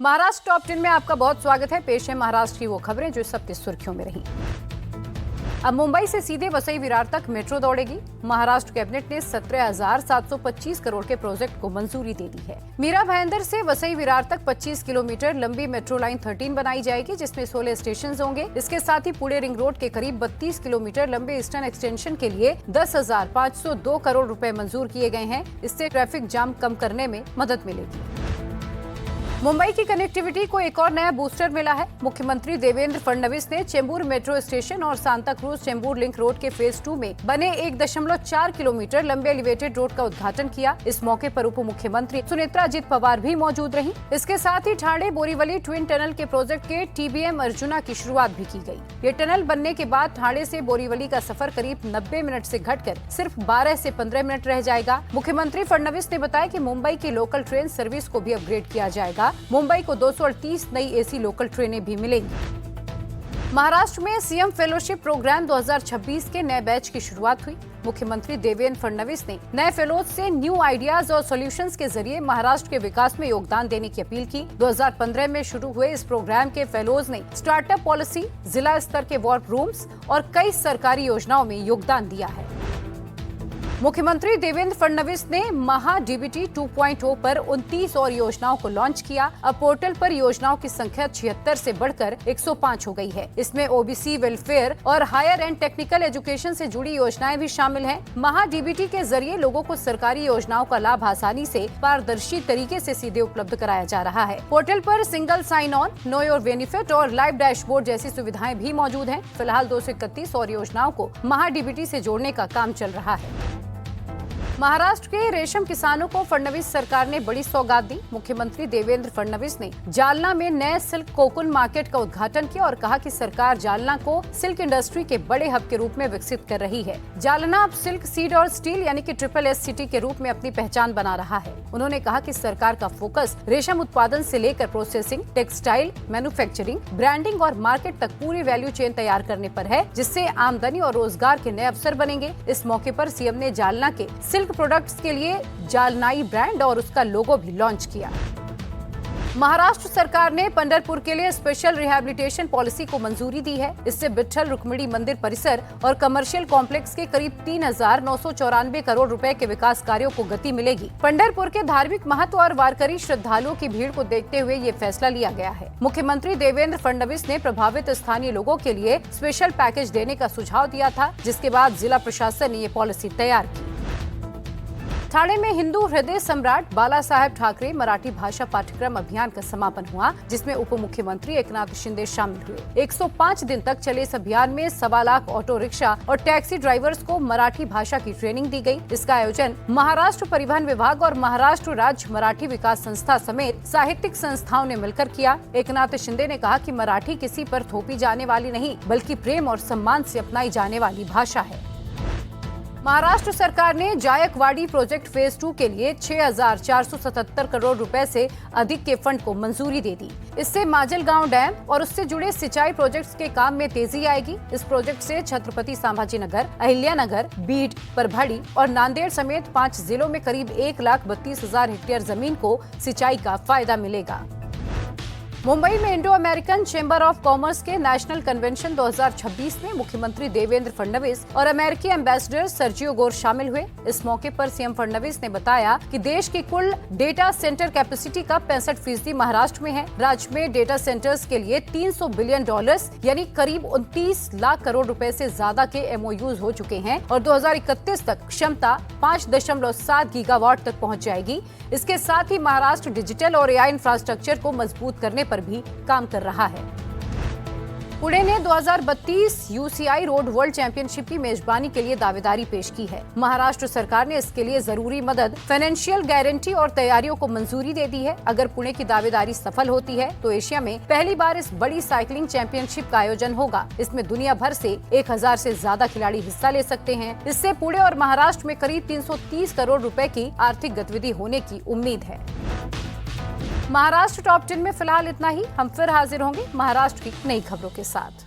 Maharashtra top 10 में आपका बहुत स्वागत है। पेश है महाराष्ट्र की वो खबरें जो इस हफ्ते सुर्खियों में रही। अब मुंबई से सीधे वसई विरार तक मेट्रो दौड़ेगी। महाराष्ट्र कैबिनेट ने 17,725 करोड़ के प्रोजेक्ट को मंजूरी दे दी है। मीरा भाईंदर से वसई विरार तक 25 किलोमीटर लंबी मेट्रो लाइन 13 बनाई जाएगी, जिसमें 16 स्टेशन होंगे। इसके साथ ही पुणे रिंग रोड के करीब 32 किलोमीटर लंबे ईस्टर्न एक्सटेंशन के लिए 10,502 करोड़ रुपए मंजूर किए गए हैं। इससे ट्रैफिक जाम कम करने में मदद मिलेगी। मुंबई की कनेक्टिविटी को एक और नया बूस्टर मिला है। मुख्यमंत्री देवेंद्र फडणवीस ने चेंबूर मेट्रो स्टेशन और Santa cruise Chembur link road के फेज 2 में बने 1.4 किलोमीटर लंबे एलिवेटेड रोड का उद्घाटन किया। इस मौके पर उप मुख्यमंत्री सुनेत्रा अजित पवार भी मौजूद रहीं। इसके साथ ही ठाणे बोरीवली ट्विन टनल के प्रोजेक्ट के TBM अर्जुना की शुरुआत भी की गई। ये टनल बनने के बाद ठाणे से बोरीवली का सफर करीब 90 मिनट से घटकर सिर्फ 12 से 15 मिनट रह जाएगा। मुख्यमंत्री फडणवीस ने बताया कि मुंबई की लोकल ट्रेन सर्विस को भी अपग्रेड किया जाएगा। मुंबई को 238 नई AC लोकल ट्रेनें भी मिलेंगी। महाराष्ट्र में सीएम फेलोशिप प्रोग्राम 2026 के नए बैच की शुरुआत हुई। मुख्यमंत्री देवेंद्र फडणवीस ने नए फेलोज से न्यू आइडियाज और सॉल्यूशंस के जरिए महाराष्ट्र के विकास में योगदान देने की अपील की। 2015 में शुरू हुए इस प्रोग्राम के फेलोज ने स्टार्टअप पॉलिसी, जिला स्तर के वॉर रूम्स और कई सरकारी योजनाओं में योगदान दिया है। मुख्यमंत्री देवेंद्र फडणवीस ने महा DBT 2.0 पर 29 और योजनाओं को लॉन्च किया। अब पोर्टल पर योजनाओं की संख्या 76 से बढ़कर 105 हो गई है। इसमें OBC वेलफेयर और हायर एंड टेक्निकल एजुकेशन से जुड़ी योजनाएं भी शामिल हैं। महा DBT के जरिए लोगों को सरकारी योजनाओं का लाभ आसानी से पारदर्शी तरीके से सीधे उपलब्ध कराया जा रहा है। पोर्टल पर single sign on, know your benefit और लाइव डैशबोर्ड जैसी सुविधाएं भी मौजूद हैं। फिलहाल 231 और योजनाओं को महा DBT से जोड़ने का काम चल रहा है। महाराष्ट्र के रेशम किसानों को फडणवीस सरकार ने बड़ी सौगात दी। मुख्यमंत्री देवेंद्र फडणवीस ने जालना में नए सिल्क कोकून मार्केट का उद्घाटन किया और कहा कि सरकार जालना को सिल्क इंडस्ट्री के बड़े हब के रूप में विकसित कर रही है। जालना अब सिल्क सीड और स्टील यानी कि SSS सिटी के रूप में अपनी पहचान बना रहा है। उन्होंने कहा कि सरकार का फोकस रेशम उत्पादन से लेकर प्रोसेसिंग, टेक्सटाइल, मैन्युफैक्चरिंग, ब्रांडिंग और मार्केट तक पूरी वैल्यू चेन तैयार करने पर है, जिससे आमदनी और रोजगार के नए अवसर बनेंगे। इस मौके पर सीएम ने जालना के सिल्क प्रोडक्ट्स के लिए जालनाई ब्रांड और उसका लोगो भी लॉन्च किया। महाराष्ट्र सरकार ने पंढरपुर के लिए स्पेशल रिहैबिलिटेशन पॉलिसी को मंजूरी दी है। इससे विट्ठल रुक्मिणी मंदिर परिसर और कमर्शियल कॉम्प्लेक्स के करीब 3,994 करोड़ रुपए के विकास कार्यों को गति मिलेगी। पंढरपुर के धार्मिक महत्व और वारकरी श्रद्धालुओं की भीड़ को देखते हुए ये फैसला लिया गया है। मुख्यमंत्री देवेंद्र फडणवीस ने प्रभावित स्थानीय लोगों के लिए स्पेशल पैकेज देने का सुझाव दिया था, जिसके बाद जिला प्रशासन ने ये पॉलिसी तैयार की। ठाणे में हिंदू हृदय सम्राट बाला साहेब ठाकरे मराठी भाषा पाठ्यक्रम अभियान का समापन हुआ, जिसमें उप मुख्यमंत्री एकनाथ शिंदे शामिल हुए। 105 दिन तक चले इस अभियान में 1.25 लाख ऑटो रिक्शा और टैक्सी ड्राइवर्स को मराठी भाषा की ट्रेनिंग दी गई। इसका आयोजन महाराष्ट्र परिवहन विभाग और महाराष्ट्र राज्य मराठी विकास संस्था समेत साहित्यिक संस्थाओं ने मिलकर किया। एकनाथ शिंदे ने कहा कि मराठी किसी पर थोपी जाने वाली नहीं, बल्कि प्रेम और सम्मान से अपनाई जाने वाली भाषा है। महाराष्ट्र सरकार ने जायकवाड़ी प्रोजेक्ट फेज 2 के लिए 6,477 करोड़ रुपए से अधिक के फंड को मंजूरी दे दी। इससे माजलगांव डैम और उससे जुड़े सिंचाई प्रोजेक्ट्स के काम में तेजी आएगी। इस प्रोजेक्ट से छत्रपति संभाजीनगर, अहिल्यानगर, बीड, परभड़ी और नांदेड़ समेत 5 जिलों में करीब 1,32,000 हेक्टेयर जमीन को सिंचाई का फायदा मिलेगा। मुंबई में Indo American chamber of commerce के नेशनल कन्वेंशन 2026 में मुख्यमंत्री देवेंद्र फडणवीस और अमेरिकी एम्बेसडर सर्जियो गोर शामिल हुए। इस मौके पर सीएम फडणवीस ने बताया कि देश की कुल डेटा सेंटर कैपेसिटी का 65% महाराष्ट्र में है। राज्य में डेटा सेंटर्स के लिए $300 बिलियन यानी करीब 29 लाख करोड़ रुपए से ज्यादा के MOUs हो चुके हैं और 2031 तक क्षमता 5.7 गीगावाट तक पहुंच जाएगी। इसके साथ ही महाराष्ट्र डिजिटल और AI इंफ्रास्ट्रक्चर को मजबूत करने पर भी काम कर रहा है। पुणे ने 2032 UCI रोड वर्ल्ड चैंपियनशिप की मेजबानी के लिए दावेदारी पेश की है। महाराष्ट्र सरकार ने इसके लिए जरूरी मदद, फाइनेंशियल गारंटी और तैयारियों को मंजूरी दे दी है। अगर पुणे की दावेदारी सफल होती है तो एशिया में पहली बार इस बड़ी साइकिलिंग चैंपियनशिप का आयोजन होगा। इसमें दुनिया भर से 1,000 से ज्यादा खिलाड़ी हिस्सा ले सकते हैं। इससे पुणे और महाराष्ट्र में करीब 330 करोड़ रुपए की आर्थिक गतिविधि होने की उम्मीद है। महाराष्ट्र टॉप 10 में फिलहाल इतना ही। हम फिर हाजिर होंगे महाराष्ट्र की नई खबरों के साथ।